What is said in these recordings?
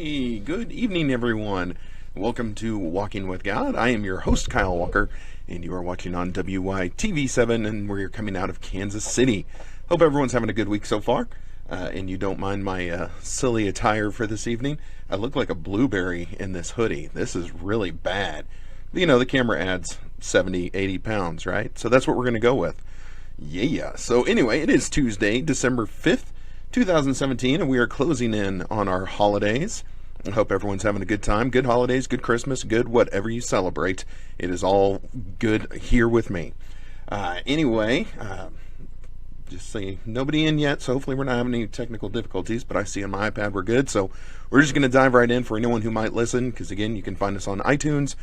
Hey, good evening, everyone. Welcome to Walking with God. I am your host, Kyle Walker, and you are watching on WYTV7, and we're coming out of Kansas City. Hope everyone's having a good week so far, and you don't mind my silly attire for this evening. I look like a blueberry in this hoodie. This is really bad. You know, the camera adds 70, 80 pounds, right? So that's what we're going to go with. Yeah. So anyway, it is Tuesday, December 5th. 2017, and we are closing in on our holidays. I hope everyone's having a good time. Good holidays, good Christmas, good whatever you celebrate. It is all good here with me. Just see nobody in yet, so hopefully we're not having any technical difficulties, but I see on my iPad we're good, so we're just going to dive right in for anyone who might listen, because again, you can find us on iTunes,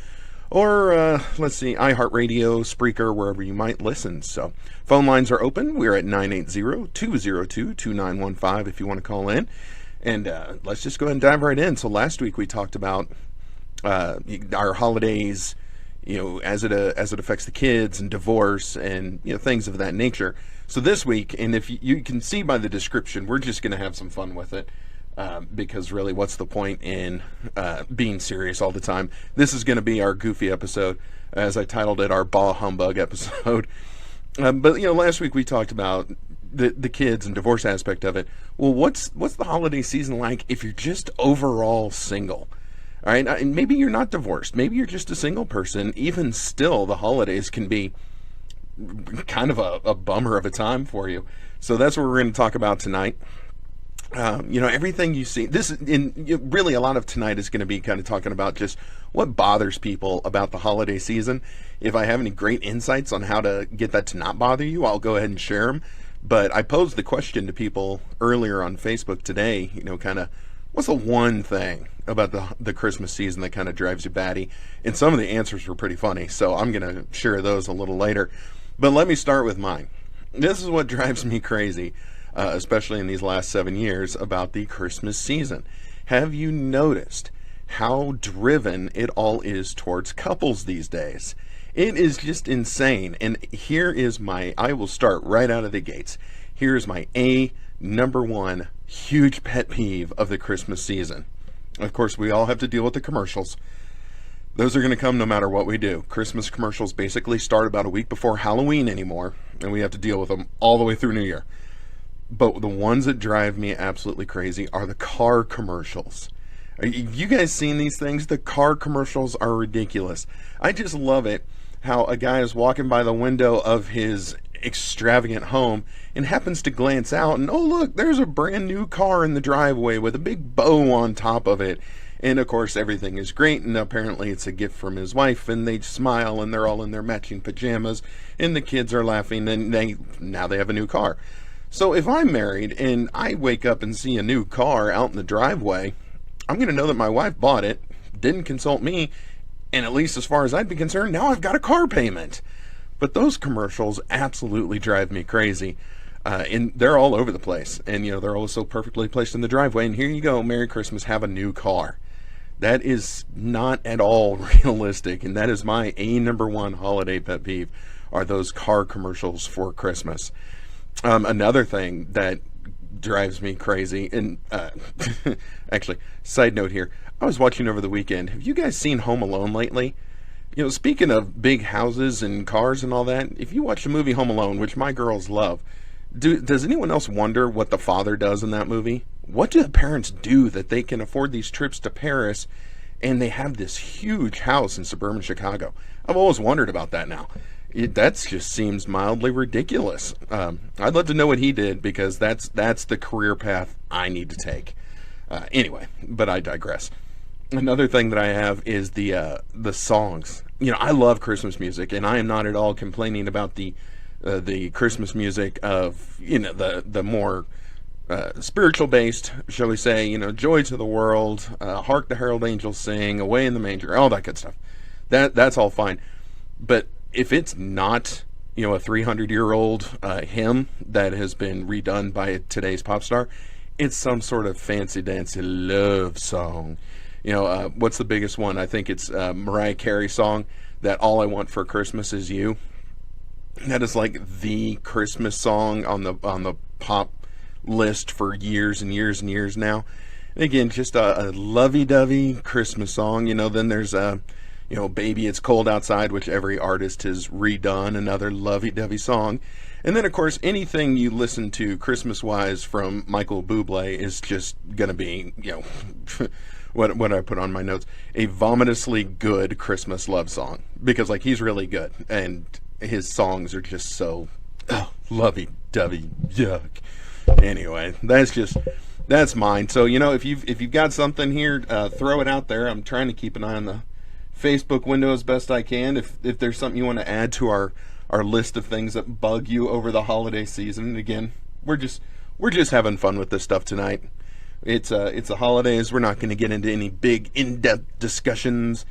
or, iHeartRadio, Spreaker, wherever you might listen. So, phone lines are open. We're at 980-202-2915 if you want to call in. And let's just go ahead and dive right in. So, last week we talked about our holidays, as it affects the kids and divorce and, things of that nature. So, this week, and if you can see by the description, we're just going to have some fun with it. Because really, what's the point in being serious all the time? This is going to be our goofy episode, as I titled it, our Bah Humbug episode. But last week we talked about the kids and divorce aspect of it. Well, what's the holiday season like if you're just overall single? All right, and maybe you're not divorced. Maybe you're just a single person. Even still, the holidays can be kind of a bummer of a time for you. So that's what we're going to talk about tonight. Everything you see, really a lot of tonight is going to be kind of talking about just what bothers people about the holiday season. If I have any great insights on how to get that to not bother you, I'll go ahead and share them. But I posed the question to people earlier on Facebook today, kind of, what's the one thing about the Christmas season that kind of drives you batty? And some of the answers were pretty funny, so I'm going to share those a little later. But let me start with mine. This is what drives me crazy. Especially in these last 7 years, about the Christmas season. Have you noticed how driven it all is towards couples these days? It is just insane. And here is I will start right out of the gates. Here is my number one huge pet peeve of the Christmas season. Of course, we all have to deal with the commercials. Those are going to come no matter what we do. Christmas commercials basically start about a week before Halloween anymore, and we have to deal with them all the way through New Year. But the ones that drive me absolutely crazy are the car commercials. Have you guys seen these things? The car commercials are ridiculous. I just love it how a guy is walking by the window of his extravagant home and happens to glance out and, oh, look, there's a brand new car in the driveway with a big bow on top of it. And, of course, everything is great, and apparently it's a gift from his wife, and they smile, and they're all in their matching pajamas, and the kids are laughing, and now they have a new car. So if I'm married and I wake up and see a new car out in the driveway, I'm going to know that my wife bought it, didn't consult me, and at least as far as I'd be concerned, now I've got a car payment. But those commercials absolutely drive me crazy. And they're all over the place. And, they're all so perfectly placed in the driveway. And here you go, Merry Christmas, have a new car. That is not at all realistic. And that is my number one holiday pet peeve, are those car commercials for Christmas. Another thing that drives me crazy, and actually, side note here, I was watching over the weekend. Have you guys seen Home Alone lately? Speaking of big houses and cars and all that, if you watch the movie Home Alone, which my girls love, does anyone else wonder what the father does in that movie? What do the parents do that they can afford these trips to Paris and they have this huge house in suburban Chicago? I've always wondered about that now. That just seems mildly ridiculous. I'd love to know what he did, because that's the career path I need to take. Anyway, but I digress. Another thing that I have is the songs. I love Christmas music, and I am not at all complaining about the Christmas music of the more spiritual based, shall we say? Joy to the world, Hark the Herald Angels Sing, Away in the Manger, all that good stuff. That's all fine, but if it's not, a 300-year-old hymn that has been redone by today's pop star, it's some sort of fancy dancy love song. What's the biggest one? I think it's Mariah Carey's song, that All I Want for Christmas Is You. That is like the Christmas song on the pop list for years and years and years now. Again, just a lovey-dovey Christmas song. Then there's Baby It's Cold Outside, which every artist has redone, another lovey-dovey song. And then, of course, anything you listen to Christmas-wise from Michael Bublé is just going to be, what I put on my notes, a vomitously good Christmas love song. Because, he's really good. And his songs are just so lovey-dovey, yuck. Anyway, that's mine. So, if you've got something here, throw it out there. I'm trying to keep an eye on the Facebook window as best I can. If there's something you want to add to our list of things that bug you over the holiday season. And again, we're just having fun with this stuff tonight. It's the holidays. We're not going to get into any big in-depth discussions.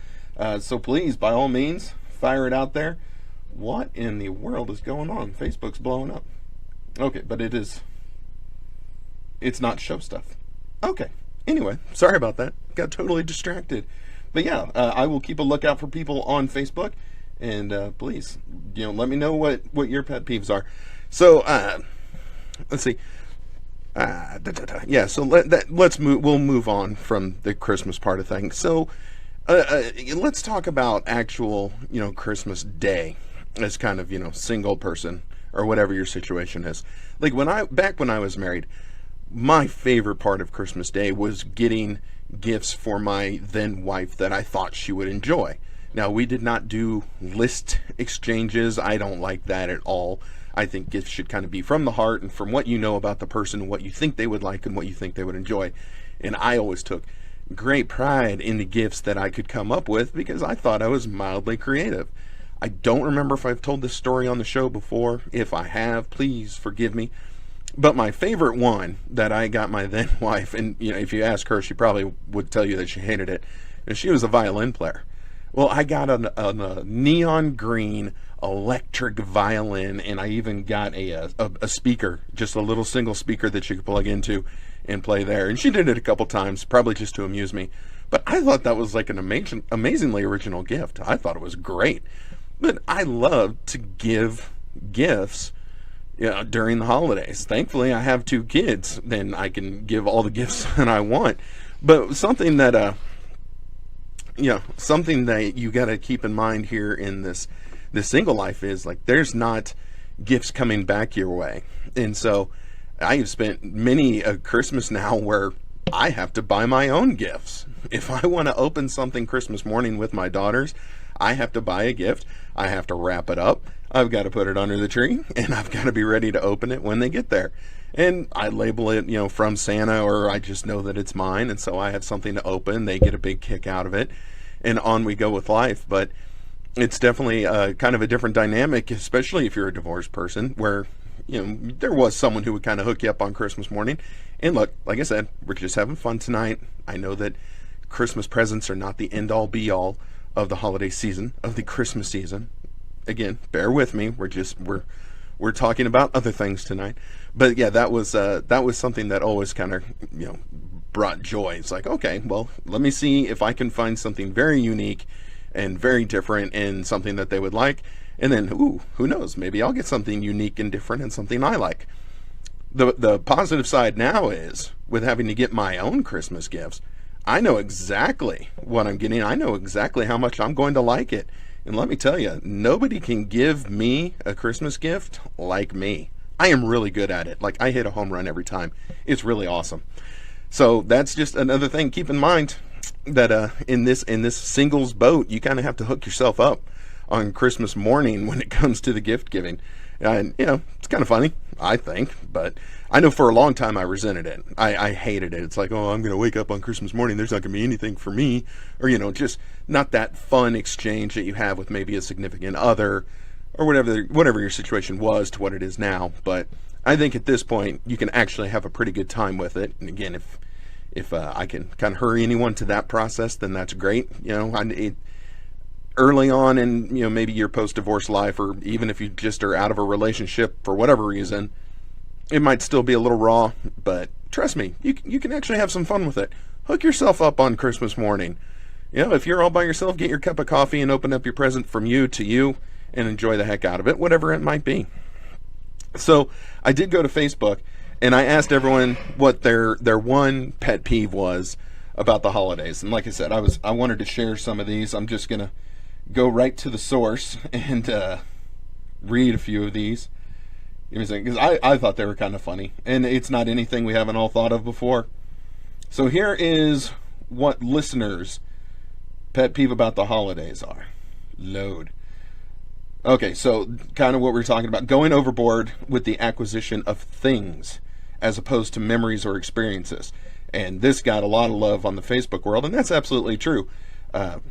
So please, by all means, fire it out there. What in the world is going on? Facebook's blowing up. Okay, but it's not show stuff. Okay. Anyway, sorry about that. Got totally distracted. But yeah, I will keep a lookout for people on Facebook. And please, let me know what your pet peeves are. So, let's see. Yeah, so let's move. We'll move on from the Christmas part of things. So, let's talk about actual, Christmas Day as kind of, single person or whatever your situation is. Back when I was married, my favorite part of Christmas Day was getting gifts for my then wife that I thought she would enjoy. Now, we did not do list exchanges. I don't like that at all. I think gifts should kind of be from the heart and from what you know about the person, what you think they would like and what you think they would enjoy. And I always took great pride in the gifts that I could come up with because I thought I was mildly creative. I don't remember if I've told this story on the show before. If I have, please forgive me. But my favorite one that I got my then wife, and if you ask her, she probably would tell you that she hated it, and she was a violin player. Well, I got a neon green electric violin, and I even got a speaker, just a little single speaker that you could plug into and play there. And she did it a couple times, probably just to amuse me. But I thought that was like an amazingly original gift. I thought it was great. But I love to give gifts during the holidays. Thankfully, I have 2 kids, then I can give all the gifts that I want. But something that something that you got to keep in mind here in this single life is there's not gifts coming back your way. And so I have spent many a Christmas now where I have to buy my own gifts. If I want to open something Christmas morning with my daughters, I have to buy a gift. I have to wrap it up. I've got to put it under the tree, and I've got to be ready to open it when they get there. And I label it, from Santa, or I just know that it's mine, and so I have something to open. They get a big kick out of it, and on we go with life. But it's definitely kind of a different dynamic, especially if you're a divorced person, where there was someone who would kind of hook you up on Christmas morning. And look, like I said, we're just having fun tonight. I know that Christmas presents are not the end-all, be-all of the holiday season, of the Christmas season. Again, bear with me. We're talking about other things tonight. But yeah, that was something that always kind of brought joy. It's like, okay, well, let me see if I can find something very unique and very different and something that they would like. And then, who knows? Maybe I'll get something unique and different and something I like. The positive side now is, with having to get my own Christmas gifts, I know exactly what I'm getting. I know exactly how much I'm going to like it. And let me tell you, nobody can give me a Christmas gift like me. I am really good at it. I hit a home run every time. It's really awesome. So that's just another thing. Keep in mind that in this singles boat, you kind of have to hook yourself up on Christmas morning when it comes to the gift giving. And, it's kind of funny, I think, but I know for a long time I resented it. I hated it. It's like, oh, I'm going to wake up on Christmas morning. There's not going to be anything for me. Or, just not that fun exchange that you have with maybe a significant other or whatever your situation was to what it is now. But I think at this point, you can actually have a pretty good time with it. And again, if I can kind of hurry anyone to that process, then that's great. Early on in maybe your post-divorce life, or even if you just are out of a relationship for whatever reason, it might still be a little raw, but trust me, you can actually have some fun with it. Hook yourself up on Christmas morning. If you're all by yourself, get your cup of coffee and open up your present from you to you and enjoy the heck out of it, whatever it might be. So I did go to Facebook, And I asked everyone what their one pet peeve was about the holidays. And like I said, I wanted to share some of these. I'm just gonna go right to the source and read a few of these. Because I thought they were kind of funny, and it's not anything we haven't all thought of before. So here is what listeners' pet peeve about the holidays are. Load. Okay, so kind of what we're talking about, going overboard with the acquisition of things as opposed to memories or experiences. And this got a lot of love on the Facebook world, and that's absolutely true. Again,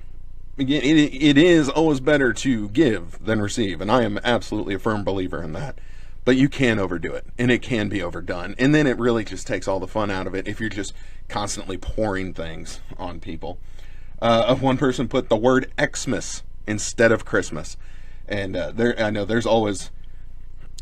it is always better to give than receive, and I am absolutely a firm believer in that. But you can overdo it, and it can be overdone. And then it really just takes all the fun out of it if you're just constantly pouring things on people. One person put the word Xmas instead of Christmas. And I know there's always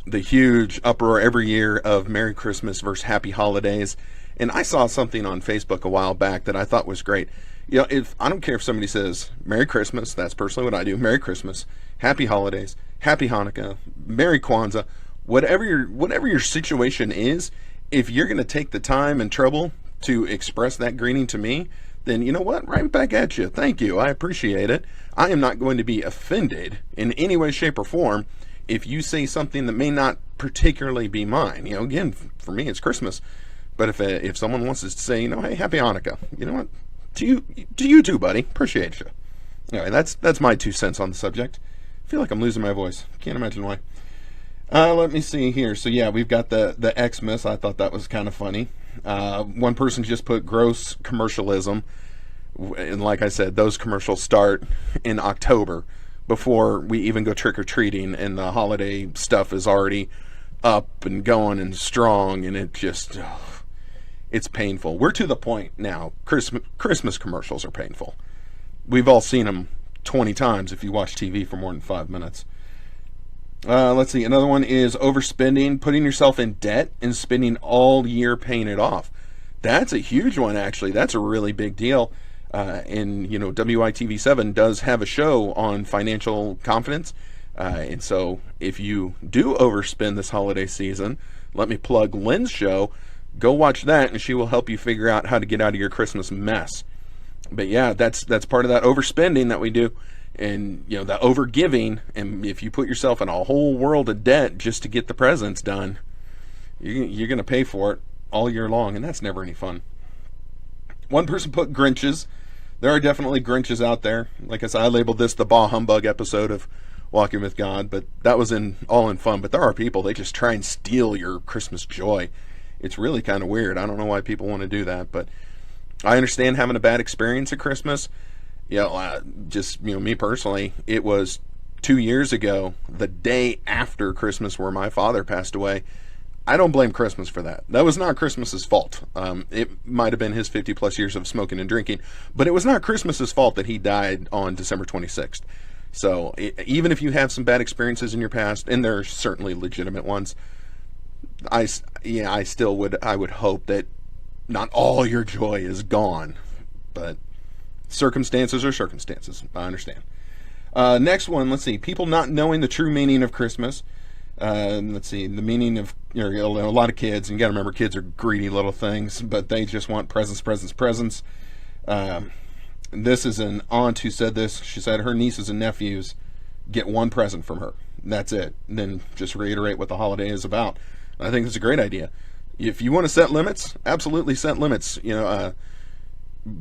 the huge uproar every year of Merry Christmas versus Happy Holidays. And I saw something on Facebook a while back that I thought was great. You know, if I don't care if somebody says Merry Christmas, that's personally what I do. Merry Christmas, Happy Holidays, Happy Hanukkah, Merry Kwanzaa, whatever your situation is, if you're going to take the time and trouble to express that greeting to me, then you know what? Right back at you. Thank you. I appreciate it. I am not going to be offended in any way, shape, or form if you say something that may not particularly be mine. You know, again, for me, it's Christmas. But if someone wants to say, you know, hey, Happy Hanukkah, you know what? To you too, buddy. Appreciate you. Anyway, that's my 2 cents on the subject. I feel like I'm losing my voice. Can't imagine why. Let me see here. So yeah, we've got the Xmas. I thought that was kind of funny. One person just put gross commercialism. And like I said, those commercials start in October before we even go trick-or-treating, and the holiday stuff is already up and going and strong, and it just, it's painful. We're to the point now, Christmas commercials are painful. We've all seen them 20 times if you watch TV for more than 5 minutes. Let's see, another one is overspending, putting yourself in debt and spending all year paying it off. That's a huge one, actually. That's a really big deal. And, you know, WYTV7 does have a show on financial confidence. And so if you do overspend this holiday season, let me plug Lynn's show. Go watch that, and she will help you figure out how to get out of your Christmas mess. But yeah, that's part of that overspending that we do. And, you know, the overgiving, and if you put yourself in a whole world of debt just to get the presents done, you're going to pay for it all year long, and that's never any fun. One person put Grinches. There are definitely Grinches out there. Like I said, I labeled this the Bah Humbug episode of Walking with God, but that was all in fun. But there are people, they just try and steal your Christmas joy. It's really kind of weird. I don't know why people want to do that, but I understand having a bad experience at Christmas. You know, me personally, it was 2 years ago, the day after Christmas, where my father passed away. I don't blame Christmas for that. That was not Christmas's fault. It might have been his 50 plus years of smoking and drinking, but it was not Christmas's fault that he died on December 26th. So even if you have some bad experiences in your past, and there are certainly legitimate ones, I would hope that not all your joy is gone, but circumstances are circumstances. I understand. Next one, let's see. People not knowing the true meaning of Christmas. Let's see. The meaning of, you know, a lot of kids, and you got to remember, kids are greedy little things, but they just want presents. This is an aunt who said this. She said her nieces and nephews get one present from her. That's it. And then just reiterate what the holiday is about. I think it's a great idea. If you want to set limits, absolutely set limits. You know,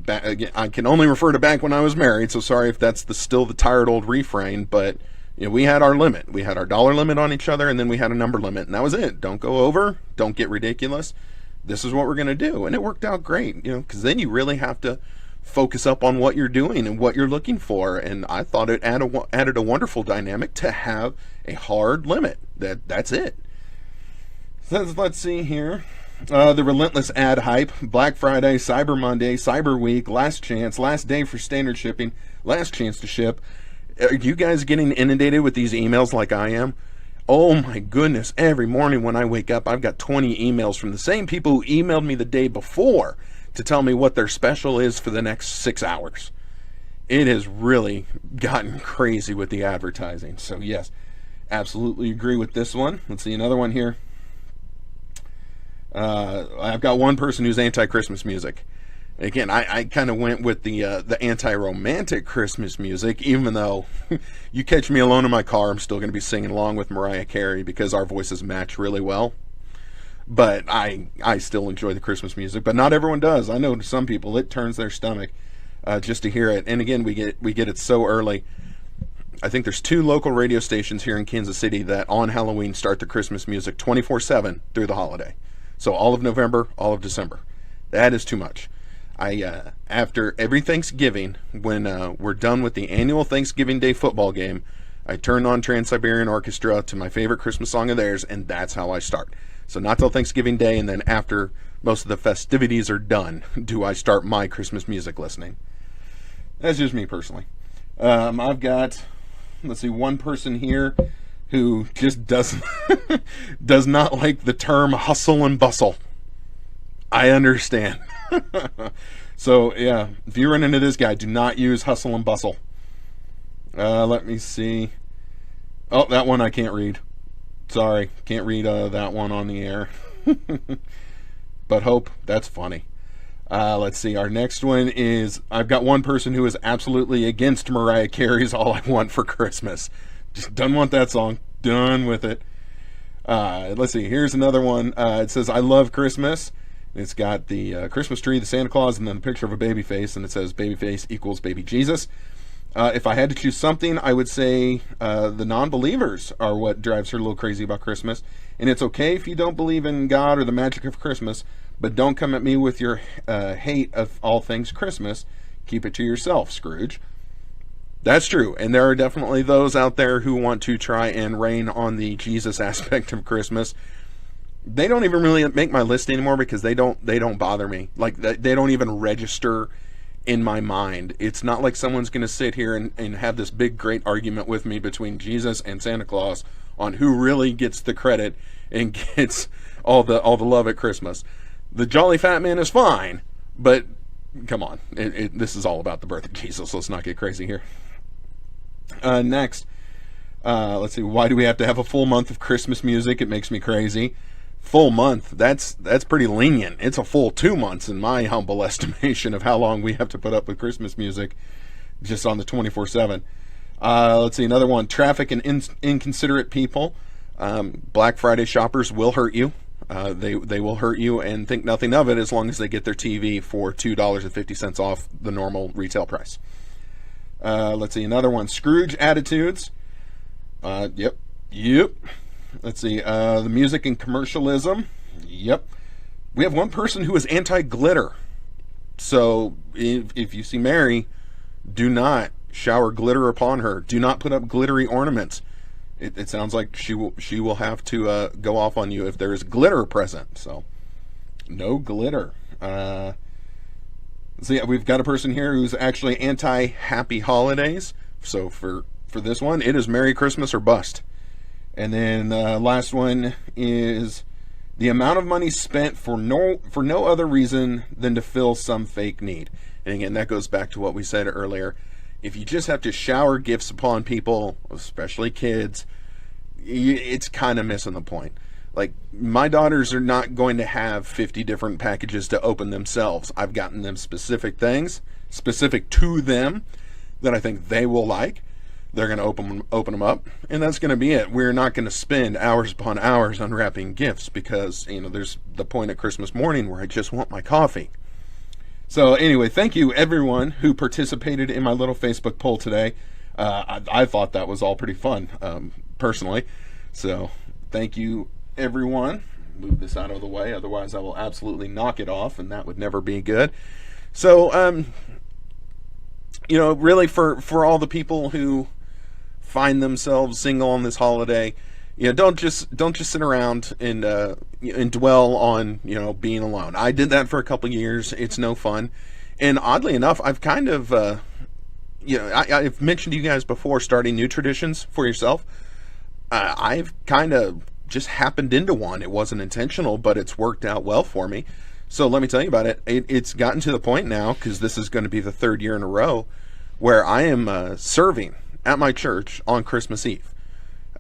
again, I can only refer to back when I was married, so sorry if that's still the tired old refrain, but you know, we had our limit. We had our dollar limit on each other, and then we had a number limit, and that was it. Don't go over. Don't get ridiculous. This is what we're going to do. And it worked out great, you know, because then you really have to focus up on what you're doing and what you're looking for. And I thought it added a wonderful dynamic to have a hard limit. That's it. So let's see here. The relentless ad hype, Black Friday, Cyber Monday, Cyber Week, last chance, last day for standard shipping, last chance to ship. Are you guys getting inundated with these emails like I am? Oh my goodness, every morning when I wake up, I've got 20 emails from the same people who emailed me the day before to tell me what their special is for the next 6 hours. It has really gotten crazy with the advertising. So yes, absolutely agree with this one. Let's see another one here. I've got one person who's anti-Christmas music. Again, I kind of went with the anti-romantic Christmas music, even though you catch me alone in my car, I'm still going to be singing along with Mariah Carey because our voices match really well. But I still enjoy the Christmas music, but not everyone does. I know to some people it turns their stomach just to hear it. And again, we get it so early. I think there's 2 local radio stations here in Kansas City that on Halloween start the Christmas music 24/7 through the holiday. So all of November, all of December. That is too much. After every Thanksgiving, when we're done with the annual Thanksgiving Day football game, I turn on Trans-Siberian Orchestra to my favorite Christmas song of theirs, and that's how I start. So not till Thanksgiving Day, and then after most of the festivities are done, do I start my Christmas music listening. That's just me personally. I've got, let's see, one person here who just does not like the term hustle and bustle. I understand. So yeah, if you run into this guy, do not use hustle and bustle. Let me see. Oh, that one I can't read. Sorry, can't read that one on the air. But hope, that's funny. Let's see, our next one is, I've got one person who is absolutely against Mariah Carey's All I Want for Christmas. Just don't want that song. Done with it. Let's see, here's another one. It says, I love Christmas. It's got the Christmas tree, the Santa Claus, and then a picture of a baby face, and it says baby face equals baby Jesus. If I had to choose something, I would say the non-believers are what drives her a little crazy about Christmas. And it's okay if you don't believe in God or the magic of Christmas, but don't come at me with your hate of all things Christmas. Keep it to yourself, Scrooge. That's true, and there are definitely those out there who want to try and rain on the Jesus aspect of Christmas. They don't even really make my list anymore because they don't bother me. Like, they don't even register in my mind. It's not like someone's going to sit here and have this big great argument with me between Jesus and Santa Claus on who really gets the credit and gets all the love at Christmas. The Jolly Fat Man is fine, but come on, this is all about the birth of Jesus. Let's not get crazy here. Next, let's see. Why do we have to have a full month of Christmas music? It makes me crazy. Full month, that's pretty lenient. It's a full 2 months in my humble estimation of how long we have to put up with Christmas music just on the 24/7. Let's see, another one. Traffic and inconsiderate people. Black Friday shoppers will hurt you. They will hurt you and think nothing of it as long as they get their TV for $2.50 off the normal retail price. Let's see, another one. Scrooge attitudes. Yep. Let's see, the music and commercialism. Yep. We have one person who is anti-glitter. So if you see Mary, do not shower glitter upon her. Do not put up glittery ornaments. It sounds like she will have to go off on you if there is glitter present. So no glitter. So yeah, we've got a person here who's actually anti-happy holidays. So for this one, it is Merry Christmas or bust. And then last one is the amount of money spent for no other reason than to fill some fake need. And again, that goes back to what we said earlier. If you just have to shower gifts upon people, especially kids, it's kind of missing the point. Like, my daughters are not going to have 50 different packages to open themselves. I've gotten them specific things, specific to them, that I think they will like. They're going to open them up, and that's going to be it. We're not going to spend hours upon hours unwrapping gifts because, there's the point at Christmas morning where I just want my coffee. So anyway, thank you everyone who participated in my little Facebook poll today. I thought that was all pretty fun, personally. So thank you everyone. Move this out of the way, otherwise I will absolutely knock it off, and that would never be good. So, really for all the people who find themselves single on this holiday, don't just sit around and dwell on being alone. I did that for a couple years. It's no fun, and oddly enough, I've kind of I've mentioned to you guys before starting new traditions for yourself. I've kind of just happened into one. It wasn't intentional, but it's worked out well for me. So let me tell you about it. It's gotten to the point now, because this is going to be the 3rd year in a row, where I am serving at my church on Christmas Eve.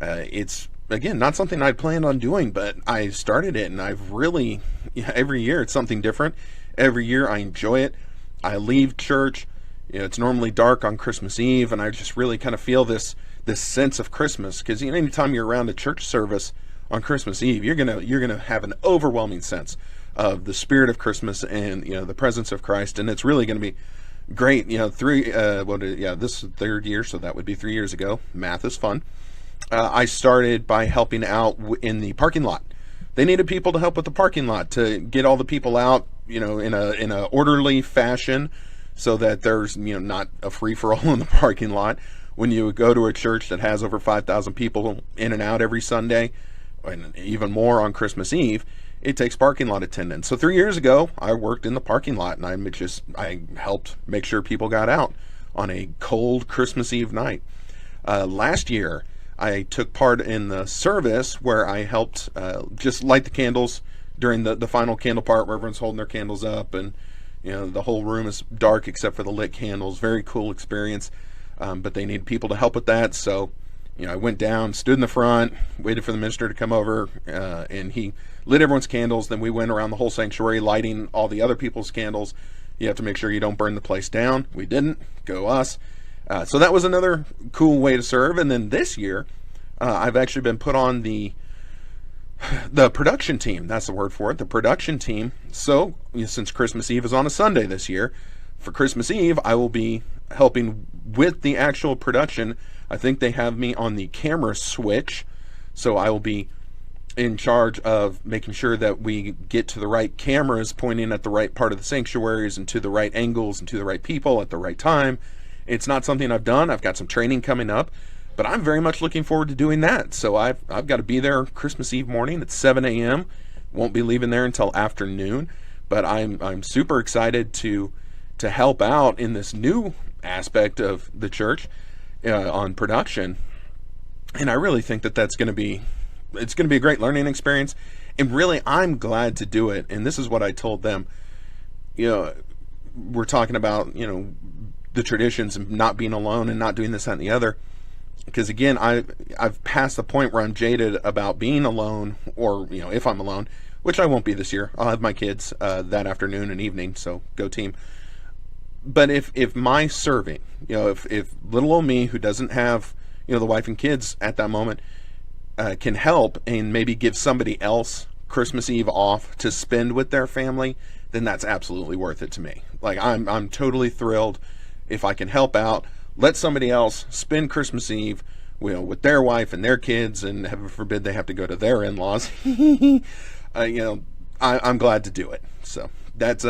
It's again, not something I'd planned on doing, but I started it, and I've really, every year it's something different. Every year I enjoy it. I leave church, it's normally dark on Christmas Eve, and I just really kind of feel this sense of Christmas, because anytime you're around a church service on Christmas Eve, you're gonna have an overwhelming sense of the spirit of Christmas and the presence of Christ, and it's really going to be great. This is the third year, so that would be 3 years ago. Math is fun. I started by helping out in the parking lot. They needed people to help with the parking lot, to get all the people out, in a orderly fashion, so that there's not a free for all in the parking lot. When you go to a church that has over 5,000 people in and out every Sunday, and even more on Christmas Eve, it takes parking lot attendance. So 3 years ago, I worked in the parking lot, and I helped make sure people got out on a cold Christmas Eve night. Last year, I took part in the service where I helped just light the candles during the final candle part, where everyone's holding their candles up, and the whole room is dark except for the lit candles. Very cool experience, but they need people to help with that. So I went down, stood in the front, waited for the minister to come over, and he lit everyone's candles. Then we went around the whole sanctuary lighting all the other people's candles. You have to make sure you don't burn the place down. We didn't. Go us. So that was another cool way to serve. And then this year, I've actually been put on the production team. That's the word for it, the production team. So since Christmas Eve is on a Sunday this year, for Christmas Eve, I will be helping with the actual production. I think they have me on the camera switch, so I will be in charge of making sure that we get to the right cameras pointing at the right part of the sanctuaries and to the right angles and to the right people at the right time. It's not something I've done. I've got some training coming up, but I'm very much looking forward to doing that. So I've got to be there Christmas Eve morning at 7 a.m. Won't be leaving there until afternoon, but I'm super excited to help out in this new aspect of the church on production. And I really think that it's going to be a great learning experience. And really, I'm glad to do it. And this is what I told them. We're talking about, the traditions and not being alone and not doing this, that, and the other. Because again, I've passed the point where I'm jaded about being alone, or, if I'm alone, which I won't be this year. I'll have my kids that afternoon and evening, so go team. But if my serving, if little old me, who doesn't have, the wife and kids at that moment, can help and maybe give somebody else Christmas Eve off to spend with their family, then that's absolutely worth it to me. Like, I'm totally thrilled if I can help out, let somebody else spend Christmas Eve, with their wife and their kids, and heaven forbid they have to go to their in-laws. I'm glad to do it. So that's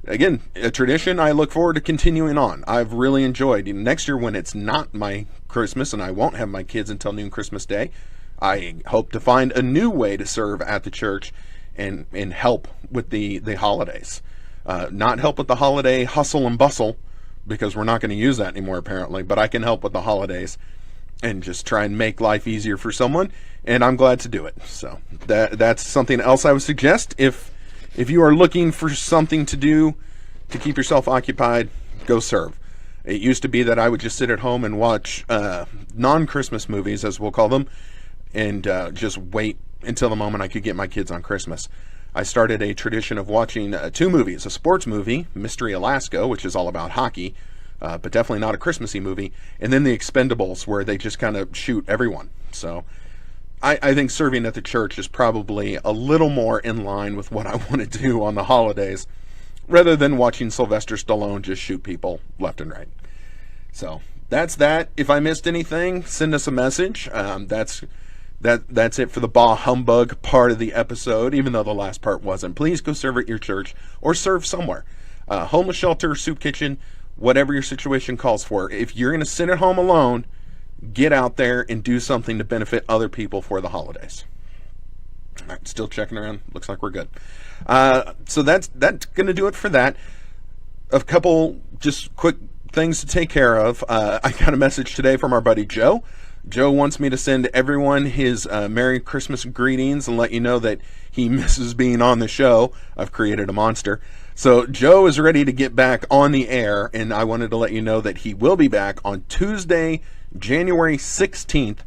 again, a tradition I look forward to continuing on. I've really enjoyed. Next year, when it's not my Christmas and I won't have my kids until noon Christmas Day, I hope to find a new way to serve at the church and help with the holidays. Not help with the holiday hustle and bustle, because we're not going to use that anymore apparently, but I can help with the holidays and just try and make life easier for someone, and I'm glad to do it. So that's something else I would suggest. If you are looking for something to do to keep yourself occupied, go serve. It used to be that I would just sit at home and watch non-Christmas movies, as we'll call them, and just wait until the moment I could get my kids on Christmas. I started a tradition of watching 2 movies, a sports movie, Mystery Alaska, which is all about hockey, but definitely not a Christmassy movie, and then The Expendables, where they just kind of shoot everyone. So I think serving at the church is probably a little more in line with what I want to do on the holidays, rather than watching Sylvester Stallone just shoot people left and right. So that's that. If I missed anything, send us a message. That's it for the bah humbug part of the episode, even though the last part wasn't. Please go serve at your church or serve somewhere. Homeless shelter, soup kitchen, whatever your situation calls for. If you're going to sit at home alone, get out there and do something to benefit other people for the holidays. All right, still checking around. Looks like we're good. So that's going to do it for that. A couple just quick things to take care of. I got a message today from our buddy Joe. Joe wants me to send everyone his Merry Christmas greetings and let you know that he misses being on the show. I've created a monster. So Joe is ready to get back on the air, and I wanted to let you know that he will be back on Tuesday, January 16th,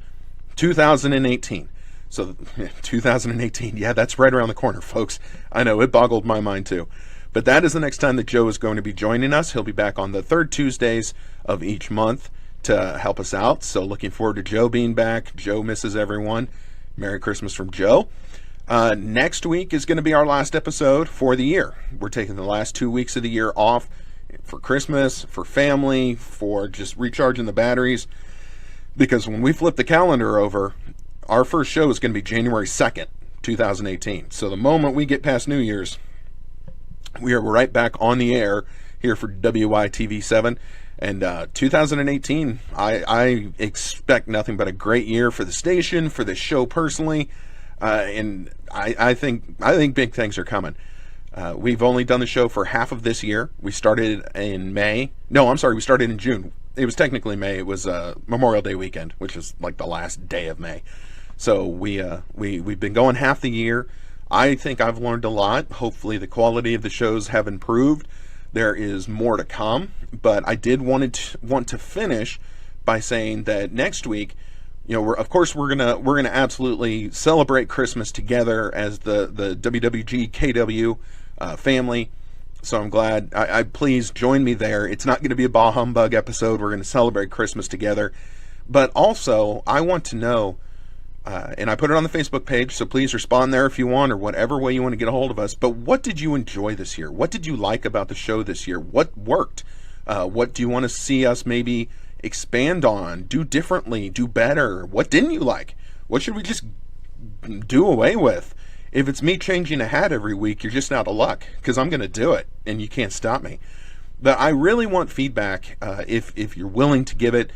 2018. So 2018, yeah, that's right around the corner, folks. I know, it boggled my mind too. But that is the next time that Joe is going to be joining us. He'll be back on the third Tuesdays of each month to help us out. So looking forward to Joe being back. Joe misses everyone. Merry Christmas from Joe. Next week is going to be our last episode for the year. We're taking the last 2 weeks of the year off for Christmas, for family, for just recharging the batteries. Because when we flip the calendar over, our first show is going to be January 2nd, 2018. So the moment we get past New Year's, we are right back on the air here for WYTV7. And 2018, I expect nothing but a great year for the station, for the show personally. And I think big things are coming. We've only done the show for half of this year. We started in May. No, I'm sorry, we started in June. It was technically May. It was Memorial Day weekend, which is like the last day of May. So we've been going half the year. I think I've learned a lot. Hopefully the quality of the shows have improved. There is more to come, but I did want to finish by saying that next week, we're gonna absolutely celebrate Christmas together as the WWG KW family. So I'm glad. I please join me there. It's not going to be a bah humbug episode. We're going to celebrate Christmas together, but also I want to know. And I put it on the Facebook page, so please respond there if you want, or whatever way you want to get a hold of us. But what did you enjoy this year? What did you like about the show this year? What worked? What do you want to see us maybe expand on, do differently, do better? What didn't you like? What should we just do away with? If it's me changing a hat every week, you're just out of luck, because I'm going to do it, and you can't stop me. But I really want feedback, if you're willing to give it.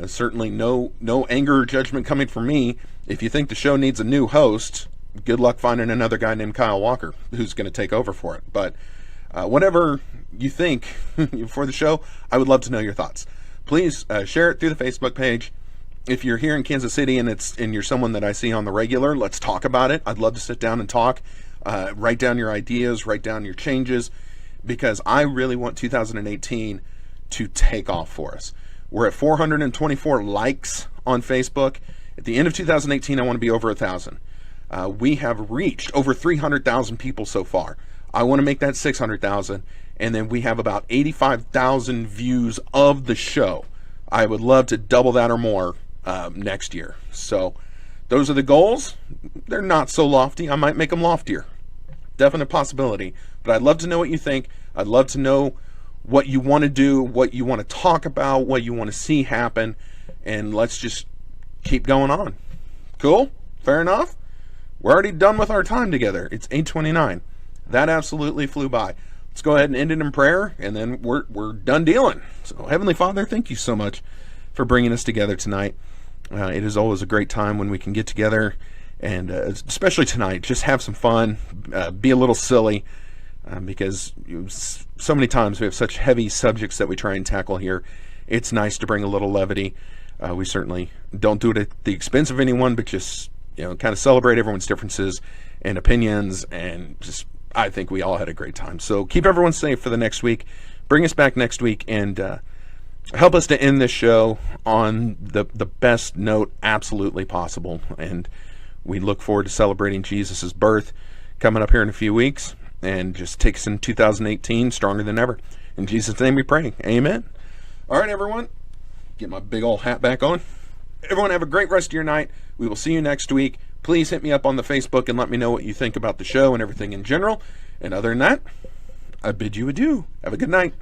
Certainly no anger or judgment coming from me. If you think the show needs a new host, good luck finding another guy named Kyle Walker who's going to take over for it. But whatever you think for the show, I would love to know your thoughts. Please share it through the Facebook page. If you're here in Kansas City and you're someone that I see on the regular, let's talk about it. I'd love to sit down and talk. Write down your ideas, write down your changes, because I really want 2018 to take off for us. We're at 424 likes on Facebook. At the end of 2018, I want to be over 1,000. We have reached over 300,000 people so far. I want to make that 600,000, and then we have about 85,000 views of the show. I would love to double that or more next year. So those are the goals. They're not so lofty. I might make them loftier. Definite possibility. But I'd love to know what you think. I'd love to know what you want to do, what you want to talk about, what you want to see happen, and let's just keep going on. Cool? Fair enough? We're already done with our time together. It's 8:29. That absolutely flew by. Let's go ahead and end it in prayer, and then we're done dealing. So, Heavenly Father, thank you so much for bringing us together tonight. It is always a great time when we can get together, and especially tonight, just have some fun, be a little silly, because so many times we have such heavy subjects that we try and tackle here. It's nice to bring a little levity. We certainly don't do it at the expense of anyone, but just kind of celebrate everyone's differences and opinions, and just I think we all had a great time. So keep everyone safe for the next week. Bring us back next week, and help us to end this show on the best note absolutely possible. And we look forward to celebrating Jesus' birth coming up here in a few weeks, and just take us in 2018 stronger than ever. In Jesus' name we pray. Amen. All right, everyone. Get my big old hat back on. Everyone have a great rest of your night. We will see you next week. Please hit me up on the Facebook and let me know what you think about the show and everything in general. And other than that, I bid you adieu. Have a good night.